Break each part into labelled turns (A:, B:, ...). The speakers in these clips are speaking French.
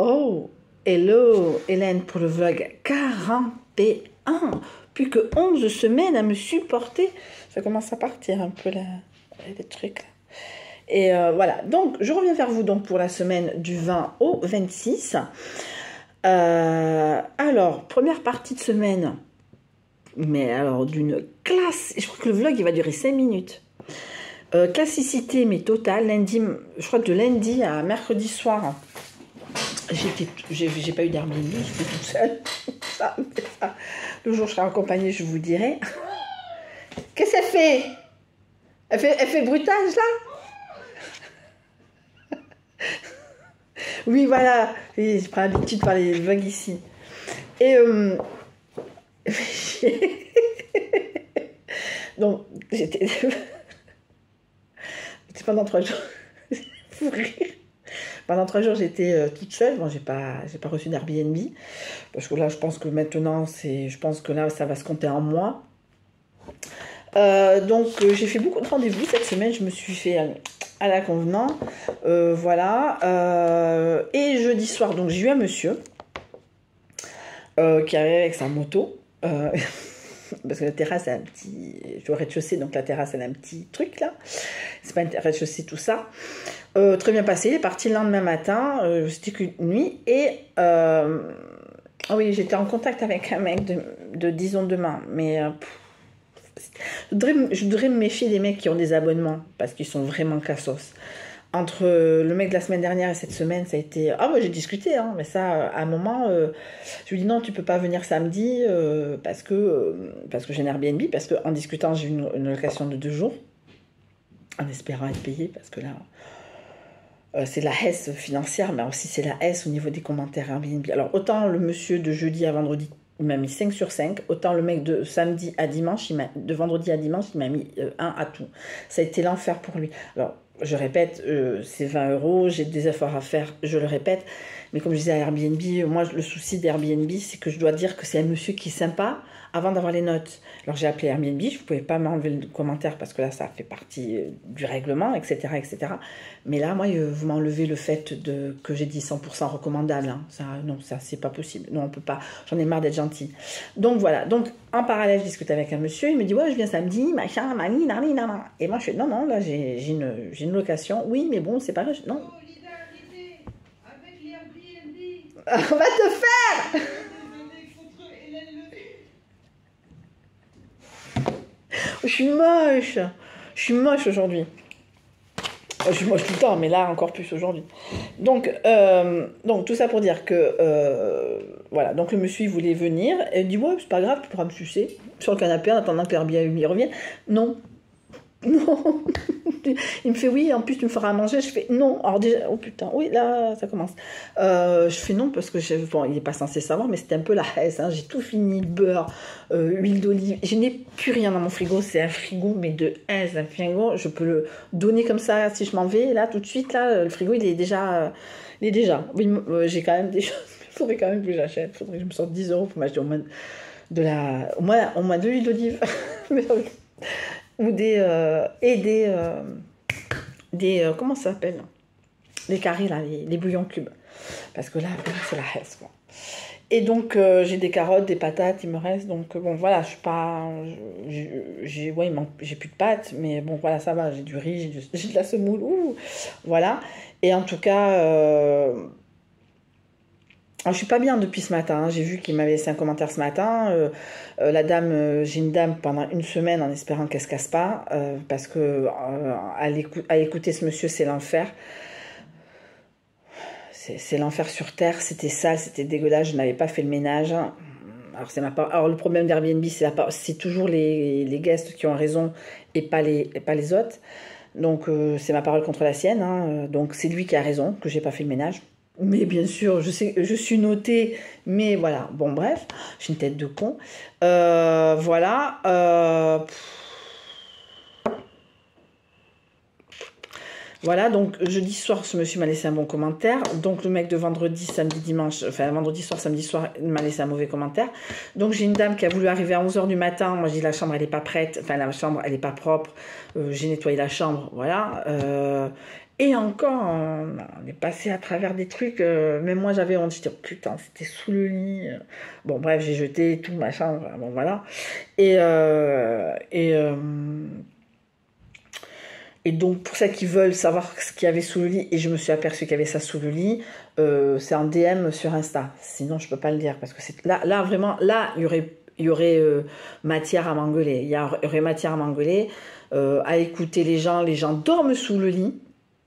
A: Oh, hello Hélène pour le vlog 41. Plus que 11 semaines à me supporter. Ça commence à partir un peu là, les trucs. Et voilà, donc je reviens vers vous donc pour la semaine du 20 au 26. Alors, première partie de semaine, mais alors d'une classe, je crois que le vlog il va durer 5 minutes. Classicité mais totale, lundi, je crois que de lundi à mercredi soir, j'ai pas eu d'Airbnb, j'étais toute seule. ça. Le jour où je serai accompagnée, je vous dirai. Qu'est-ce qu'elle fait? Elle fait bruitage là? Oui, voilà. Oui, je prends l'habitude de parler des vlogs ici. Et donc, j'étais pendant 3 jours. Pour rire. Pendant 3 jours, j'étais toute seule. Bon, j'ai pas reçu d'Airbnb. Parce que là, je pense que maintenant, je pense que là, ça va se compter en mois. Donc, j'ai fait beaucoup de rendez-vous cette semaine. Je me suis fait à la convenant. Voilà. Et jeudi soir, donc, j'ai eu un monsieur qui arrivait avec sa moto. Parce que la terrasse a un petit... Je suis au rez-de-chaussée, donc la terrasse elle a un petit truc là. C'est pas un rez-de-chaussée tout ça. Très bien passé, il est parti le lendemain matin, c'était qu'une nuit. Et oui, j'étais en contact avec un mec de disons demain. Mais je voudrais me méfier des mecs qui ont des abonnements, parce qu'ils sont vraiment cassos. Entre le mec de la semaine dernière et cette semaine, ça a été... Ah, moi j'ai discuté, hein, mais ça, à un moment, je lui dis non, tu peux pas venir samedi parce que j'ai un Airbnb, parce qu'en discutant, j'ai eu une location de 2 jours, en espérant être payé, parce que là, c'est la hesse financière, mais aussi c'est la hesse au niveau des commentaires Airbnb. Alors, autant le monsieur de jeudi à vendredi, il m'a mis 5 sur 5, autant le mec de samedi à dimanche, de vendredi à dimanche, il m'a mis 1 à tout. Ça a été l'enfer pour lui. Alors, je répète, c'est 20 €, j'ai des efforts à faire, je le répète. Mais comme je disais à Airbnb, moi, le souci d'Airbnb, c'est que je dois dire que c'est un monsieur qui est sympa avant d'avoir les notes. Alors, j'ai appelé Airbnb, je ne pouvais pas m'enlever le commentaire parce que là, ça fait partie du règlement, etc., etc. Mais là, moi, vous m'enlevez le fait que j'ai dit 100% recommandable. Hein. Ça, non, ça, c'est pas possible. Non, on peut pas. J'en ai marre d'être gentille. Donc, voilà. Donc, en parallèle, je discute avec un monsieur. Il me dit, ouais, je viens samedi, machin, mani, nani, nana. Et moi, je fais, non, non, là, j'ai une location. Oui, mais bon, c'est pas vrai. Non. On va te faire. Je suis moche aujourd'hui. Je suis moche tout le temps, mais là encore plus aujourd'hui. Donc tout ça pour dire que voilà. Donc le monsieur il voulait venir et il dit ouais c'est pas grave, tu pourras me sucer sur le canapé en attendant que l'Airbnb revienne. Non. Non. Il me fait oui, en plus tu me feras manger. Je fais non. Alors déjà, oh putain, oui, là ça commence. Je fais non parce que bon, il n'est pas censé savoir, mais c'était un peu la haisse. Hein. J'ai tout fini, beurre, huile d'olive. Je n'ai plus rien dans mon frigo. C'est un frigo, mais de haisse, un frigo. Je peux le donner comme ça si je m'en vais. Là, tout de suite, là, le frigo, il est déjà. Oui, j'ai quand même des choses. Il faudrait quand même que j'achète. Il faudrait que je me sorte 10 € pour m'acheter au moins de l'huile d'olive. Ou des comment ça s'appelle, les carrés là, les bouillons cubes, parce que là c'est la haisse quoi. Et donc j'ai des carottes, des patates, il me reste, donc bon voilà, je suis pas, j'ai plus de pâtes, mais bon voilà, ça va, j'ai du riz, j'ai de la semoule, voilà. Et en tout cas alors, je suis pas bien depuis ce matin. Hein. J'ai vu qu'il m'avait laissé un commentaire ce matin. La dame, j'ai une dame pendant 1 semaine en espérant qu'elle se casse pas, parce que à écouter ce monsieur, c'est l'enfer. C'est l'enfer sur terre. C'était sale, c'était dégueulasse. Je n'avais pas fait le ménage. Alors c'est Alors le problème d'Airbnb, c'est toujours les guests qui ont raison et pas les autres. Donc c'est ma parole contre la sienne. Hein. Donc c'est lui qui a raison que j'ai pas fait le ménage. Mais bien sûr, je sais, je suis notée, mais voilà. Bon, bref, j'ai une tête de con. Voilà. Voilà, donc jeudi soir, ce monsieur m'a laissé un bon commentaire. Donc le mec de vendredi, samedi, dimanche, enfin vendredi soir, samedi soir, il m'a laissé un mauvais commentaire. Donc j'ai une dame qui a voulu arriver à 11 h du matin. Moi, je dis la chambre, elle n'est pas prête. Enfin, la chambre, elle n'est pas propre. J'ai nettoyé la chambre, voilà. Et encore, on est passé à travers des trucs, même moi j'avais honte, je dis, oh, putain, c'était sous le lit. Bon, bref, j'ai jeté tout, machin, bon, voilà. Et, euh, et, euh, et donc, pour celles qui veulent savoir ce qu'il y avait sous le lit, et je me suis aperçue qu'il y avait ça sous le lit, c'est en DM sur Insta. Sinon, je peux pas le dire, parce que c'est là vraiment, là, il y aurait matière à m'engueuler. Il y aurait matière à m'engueuler, à écouter les gens. Les gens dorment sous le lit,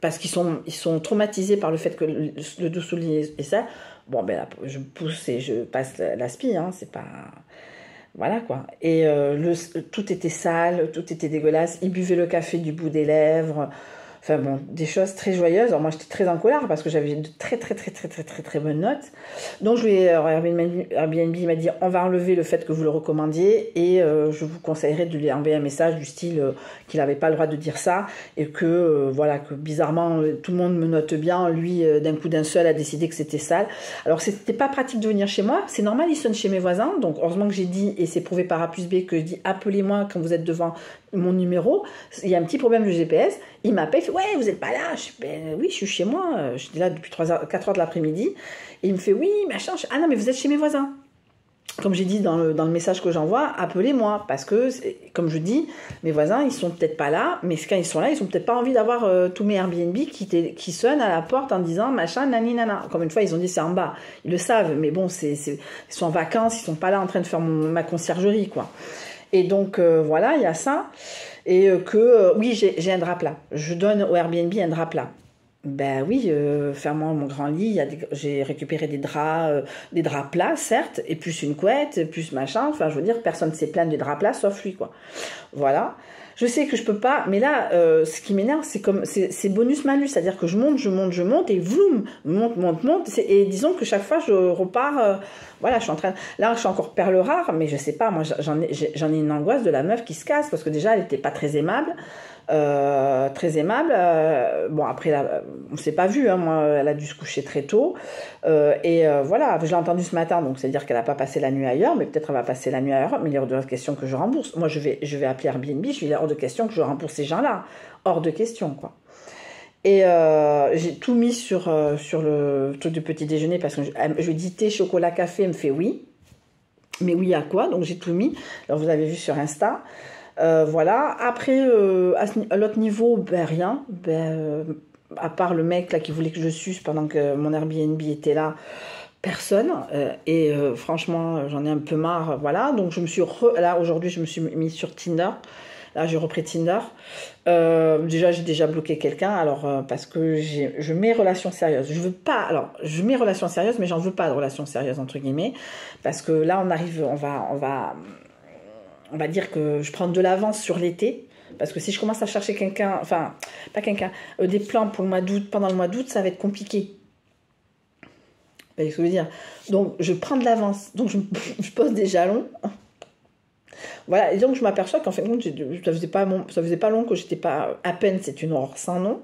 A: parce qu'ils sont traumatisés par le fait que le dessous du lit est ça. Bon, ben là, je pousse et je passe l'aspi, hein, c'est pas... Voilà quoi. Et tout était sale, tout était dégueulasse. Ils buvaient le café du bout des lèvres. Enfin bon, des choses très joyeuses. Alors moi j'étais très en colère parce que j'avais de très très très très très très très bonnes notes. Donc Airbnb m'a dit on va enlever le fait que vous le recommandiez et je vous conseillerais de lui envoyer un message du style qu'il n'avait pas le droit de dire ça et que voilà que bizarrement tout le monde me note bien. Lui d'un coup d'un seul a décidé que c'était sale. Alors c'était pas pratique de venir chez moi. C'est normal, il sonne chez mes voisins. Donc heureusement que j'ai dit et c'est prouvé par A plus B que je dis appelez-moi quand vous êtes devant mon numéro. Il y a un petit problème de GPS. Il m'appelle, il fait ouais, vous n'êtes pas là. Je dis ben oui, je suis chez moi. J'étais là depuis 4 heures de l'après-midi. Et il me fait oui, machin. Ah non, mais vous êtes chez mes voisins. Comme j'ai dit dans le message que j'envoie, appelez-moi. Parce que, comme je dis, mes voisins, ils sont peut-être pas là. Mais quand ils sont là, ils ont peut-être pas envie d'avoir tous mes Airbnb qui sonnent à la porte en disant machin, nani, nana. Comme une fois, ils ont dit c'est en bas. Ils le savent. Mais bon, ils sont en vacances. Ils sont pas là en train de faire ma conciergerie, quoi. Et donc, voilà, il y a ça. Et oui, j'ai un drap plat. Je donne au Airbnb un drap plat. Ben oui, fermant mon grand lit, j'ai récupéré des draps plats, certes, et plus une couette, plus machin. Enfin, je veux dire, personne ne s'est plaint des draps plats, sauf lui, quoi. Voilà. Je sais que je peux pas, mais là, ce qui m'énerve, c'est bonus-malus, c'est-à-dire que je monte, et vroom, monte, et disons que chaque fois, je repars, voilà, je suis en train, là, je suis encore perle rare, mais je sais pas, moi, j'en ai une angoisse de la meuf qui se casse, parce que déjà, elle était pas très aimable, bon, après, là, on s'est pas vu, hein, moi, elle a dû se coucher très tôt, voilà, je l'ai entendu ce matin, donc c'est-à-dire qu'elle a pas passé la nuit ailleurs, mais peut-être elle va passer la nuit ailleurs, mais il est hors de question que je rembourse. Moi, je vais appeler Airbnb, je lui dis hors de question que je rembourse ces gens-là, hors de question, quoi. Et j'ai tout mis sur le truc du petit déjeuner, parce que je lui dis thé, chocolat, café, elle me fait oui, mais oui à quoi, donc j'ai tout mis, alors vous avez vu sur Insta. Voilà. Après, à l'autre niveau, ben rien. À part le mec là qui voulait que je suce pendant que mon Airbnb était là, personne. Franchement, j'en ai un peu marre. Voilà. Donc là aujourd'hui, je me suis mis sur Tinder. Là, j'ai repris Tinder. J'ai déjà bloqué quelqu'un. Alors parce que je mets relation sérieuse. Je veux pas. Alors, je mets relation sérieuse, mais j'en veux pas de relation sérieuse entre guillemets, parce que là, on va dire que je prends de l'avance sur l'été, parce que si je commence à chercher quelqu'un, enfin, pas quelqu'un, des plans pour le mois d'août, pendant le mois d'août, ça va être compliqué. Vous voyez ce que je veux dire? Donc, je prends de l'avance, donc je pose des jalons. Voilà, et donc je m'aperçois qu'en fin de compte, ça faisait pas long que j'étais pas, à peine, c'est une horreur sans nom.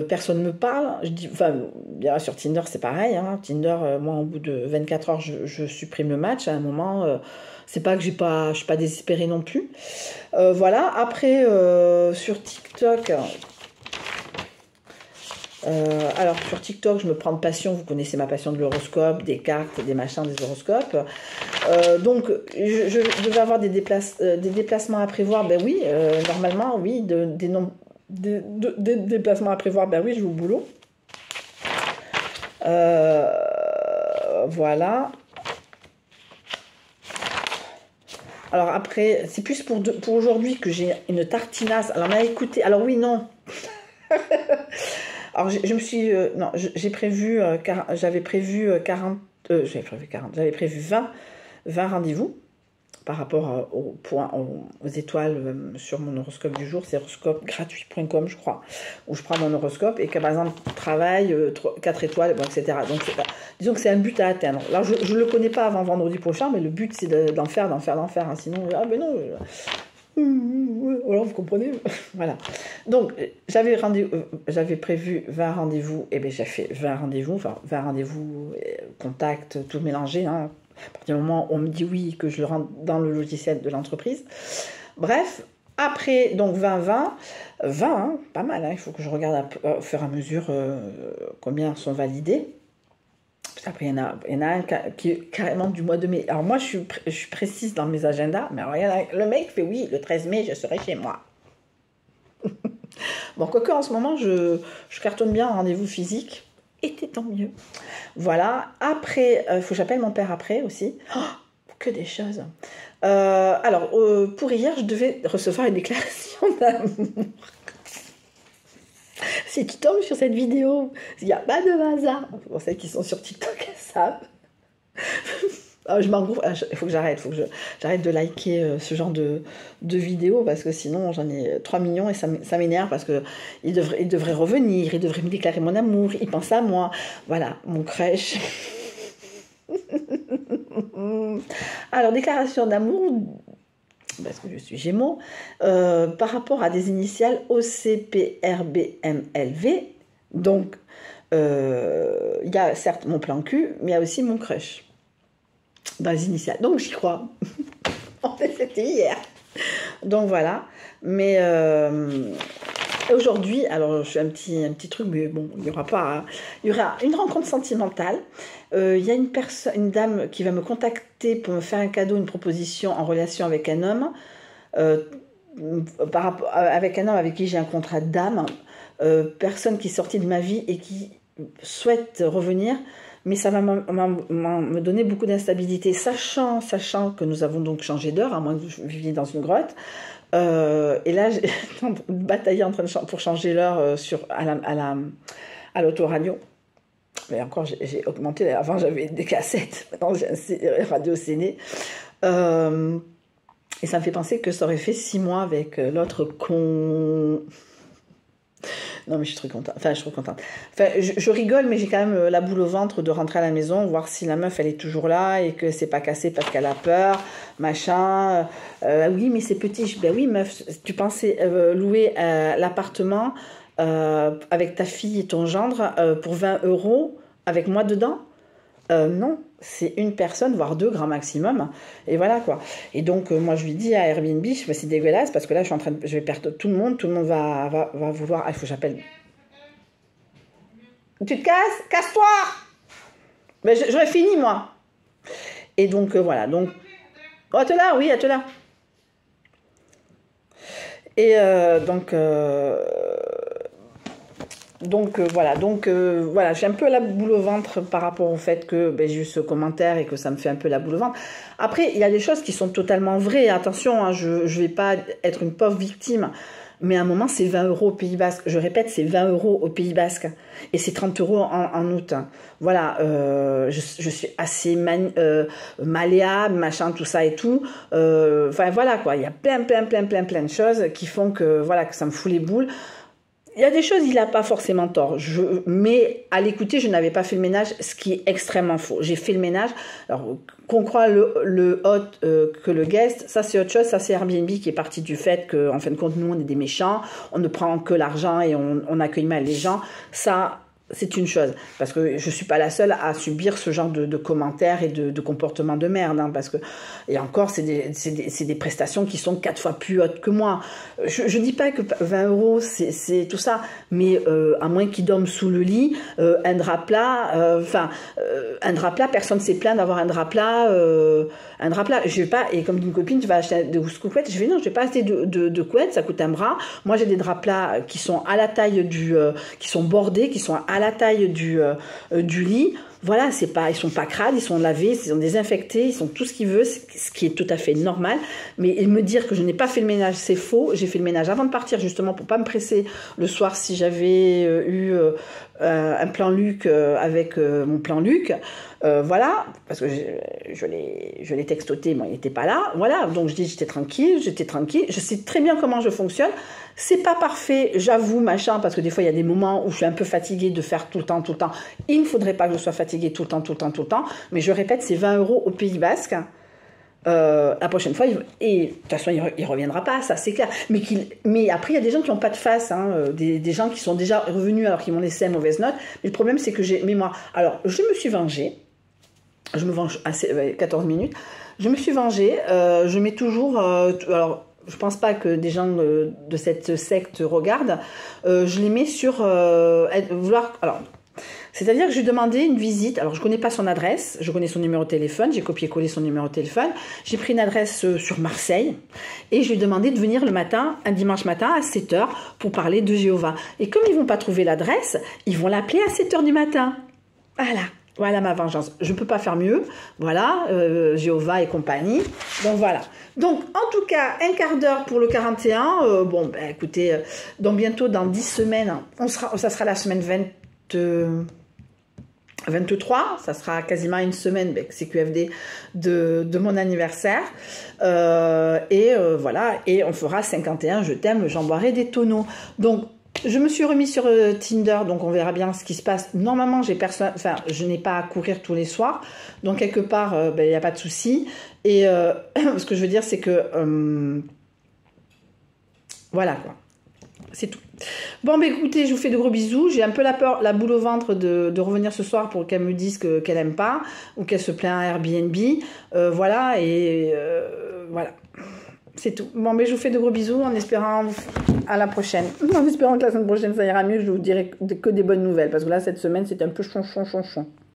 A: Personne me parle. Je dis, enfin, bien sur Tinder, c'est pareil. Hein. Tinder, moi, au bout de 24 heures, je supprime le match. À un moment, c'est pas que je suis pas désespérée non plus. Voilà. Après, sur TikTok. Alors, sur TikTok, je me prends de passion. Vous connaissez ma passion de l'horoscope, des cartes, des machins, des horoscopes. Donc, je devais avoir des déplacements à prévoir. Ben oui, normalement, oui, des déplacements à prévoir, ben oui, je vais au boulot. Voilà. Alors après, c'est plus pour aujourd'hui que j'ai une tartinasse. Alors, on a écouté. Alors oui, non. Alors, je me suis... non, j'ai prévu... j'avais prévu 40... j'avais prévu 20 rendez-vous par rapport aux étoiles sur mon horoscope du jour. C'est horoscopegratuit.com, je crois, où je prends mon horoscope et que, par exemple, travail, 4 étoiles, bon, etc. Donc, disons que c'est un but à atteindre. Alors, je ne le connais pas avant vendredi prochain, mais le but, c'est d'en faire. Hein. Sinon, ah ben non... alors vous comprenez. Voilà. Donc j'avais prévu 20 rendez-vous, et bien j'ai fait 20 rendez-vous, enfin 20 rendez-vous, contacts, tout mélangé, hein. À partir du moment où on me dit oui, que je le rentre dans le logiciel de l'entreprise. Bref,
B: Après, donc 20-20. 20, hein, pas mal, hein, il faut que je regarde au fur et à mesure combien sont validés. Après, il y en a un qui est carrément du mois de mai. Alors moi, je suis précise dans mes agendas, mais alors, le mec fait oui, le 13 mai, je serai chez moi. Bon, quoique en ce moment, je cartonne bien en rendez-vous physique, et tant mieux. Voilà, après, il faut que j'appelle mon père après aussi. Oh, que des choses. Alors, pour hier, je devais recevoir une déclaration d'amour. Si tu tombes sur cette vidéo, il n'y a pas de hasard. Pour celles qui sont sur TikTok, elles savent. Je m'engouffre. Il faut que j'arrête. J'arrête de liker ce genre de vidéos parce que sinon, j'en ai 3 millions et ça m'énerve parce qu'il devrait revenir, il devrait me déclarer mon amour, il pense à moi. Voilà, mon crèche. Alors, déclaration d'amour, parce que je suis Gémeaux, par rapport à des initiales OCPRBMLV. Donc, il y a certes mon plan cul, mais il y a aussi mon crush dans les initiales. Donc, j'y crois. En fait, c'était hier. Donc, voilà. Mais aujourd'hui, alors, je fais un petit truc, mais bon, il y aura une rencontre sentimentale. Il y a une dame qui va me contacter pour me faire un cadeau, une proposition en relation avec un homme, avec un homme avec qui j'ai un contrat d'âme, personne qui est sortie de ma vie et qui souhaite revenir, mais ça va me donner beaucoup d'instabilité, sachant que nous avons donc changé d'heure, à moins que vous viviez dans une grotte. Et là, j'ai bataillé pour changer l'heure à l'autoradio. Mais encore, j'ai augmenté. Avant, j'avais des cassettes. Maintenant, j'ai un radio CD. Et ça me fait penser que ça aurait fait 6 mois avec l'autre con. Non, mais je suis très contente. Enfin, je suis trop contente. Enfin, je rigole, mais j'ai quand même la boule au ventre de rentrer à la maison, voir si la meuf, elle est toujours là et que c'est pas cassé parce qu'elle a peur, machin. Oui, mais c'est petit. Ben oui, meuf, tu pensais louer l'appartement avec ta fille et ton gendre pour 20 € avec moi dedans? Non, c'est une personne, voire 2 grand maximum. Et voilà quoi. Et donc, moi, je lui dis à Airbnb, c'est dégueulasse parce que là, je vais perdre tout le monde va vouloir. Ah, il faut que j'appelle. Tu te casses? Casse-toi! Ben, j'aurais fini, moi. Et donc, voilà. Donc, oh, te là, oui, te là. Et voilà, j'ai un peu la boule au ventre par rapport au fait que j'ai eu ce commentaire et que ça me fait un peu la boule au ventre. Après, il y a des choses qui sont totalement vraies. Attention, hein, je vais pas être une pauvre victime. Mais à un moment, c'est 20 € au Pays Basque. Je répète, c'est 20 € au Pays Basque. Et c'est 30 € en août. Voilà, je suis assez malléable, machin, tout ça et tout. Enfin, voilà, quoi. Il y a plein de choses qui font que, voilà, que ça me fout les boules. Il y a des choses, il n'a pas forcément tort. Mais à l'écouter, je n'avais pas fait le ménage, ce qui est extrêmement faux. J'ai fait le ménage. Alors, qu'on croit le hôte que le guest, ça c'est autre chose. Ça c'est Airbnb qui est parti du fait qu'en fin de compte, nous, on est des méchants. On ne prend que l'argent et on accueille mal les gens. Ça, c'est une chose. Parce que je ne suis pas la seule à subir ce genre de commentaires et de comportements de merde. Hein, parce que, et encore, c'est des prestations qui sont 4 fois plus hautes que moi. Je ne dis pas que 20 €, c'est tout ça. Mais à moins qu'ils dorment sous le lit, un drap plat, un drap plat, personne ne s'est plaint d'avoir un drap plat. Je vais pas, et comme une copine, tu vas acheter des couettes. Je vais non, je vais pas acheter de couettes, ça coûte un bras. Moi, j'ai des draps plats qui sont à la taille qui sont bordés, qui sont à la taille du lit. Voilà, ils sont pas crades, ils sont lavés, ils sont désinfectés, ils sont tout ce qu'ils veulent, ce qui est tout à fait normal. Mais me dire que je n'ai pas fait le ménage, c'est faux. J'ai fait le ménage avant de partir, justement, pour pas me presser le soir si j'avais eu un plan Luc avec mon plan Luc. Voilà, parce que je l'ai textoté, moi il n'était pas là. Voilà, donc je dis j'étais tranquille, je sais très bien comment je fonctionne. C'est pas parfait, j'avoue, machin, parce que des fois il y a des moments où je suis un peu fatiguée de faire tout le temps. Il ne faudrait pas que je sois fatiguée tout le temps. Mais je répète, c'est 20 € au Pays Basque. La prochaine fois, et de toute façon, il reviendra pas, ça c'est clair. Mais après, il y a des gens qui n'ont pas de face, hein, des gens qui sont déjà revenus alors qu'ils m'ont laissé une mauvaise note. Mais le problème, c'est que j'ai mémoire. Alors, je me suis vengée. Je me venge à 14 minutes. Je me suis vengée. Je mets toujours. Alors, je pense pas que des gens de cette secte regardent, je les mets sur vouloir... Alors, c'est-à-dire que je lui ai demandé une visite. Alors, je connais pas son adresse, je connais son numéro de téléphone, j'ai copié-collé son numéro de téléphone. J'ai pris une adresse sur Marseille et je lui ai demandé de venir le matin, un dimanche matin à 7h pour parler de Jéhovah. Et comme ils vont pas trouver l'adresse, ils vont l'appeler à 7h du matin. Voilà ma vengeance. Je ne peux pas faire mieux. Voilà, Jéhovah et compagnie. Donc voilà. Donc en tout cas, un quart d'heure pour le 41. Bon, ben, écoutez, donc bientôt dans 10 semaines, ça sera la semaine 23, ça sera quasiment une semaine CQFD de mon anniversaire. Voilà, et on fera 51, je t'aime, j'en boirai des tonneaux. Donc, je me suis remis sur Tinder, donc on verra bien ce qui se passe. Normalement, je n'ai pas à courir tous les soirs, donc quelque part, il n'y a pas de souci. Et ce que je veux dire, c'est que voilà quoi, c'est tout. Bon, écoutez, je vous fais de gros bisous. J'ai un peu la boule au ventre de revenir ce soir pour qu'elle me dise qu'elle n'aime pas ou qu'elle se plaint à Airbnb. Voilà, et voilà. C'est tout. Bon, je vous fais de gros bisous en espérant à la prochaine. En espérant que la semaine prochaine ça ira mieux, je vous dirai que des bonnes nouvelles. Parce que là, cette semaine, c'est un peu chon.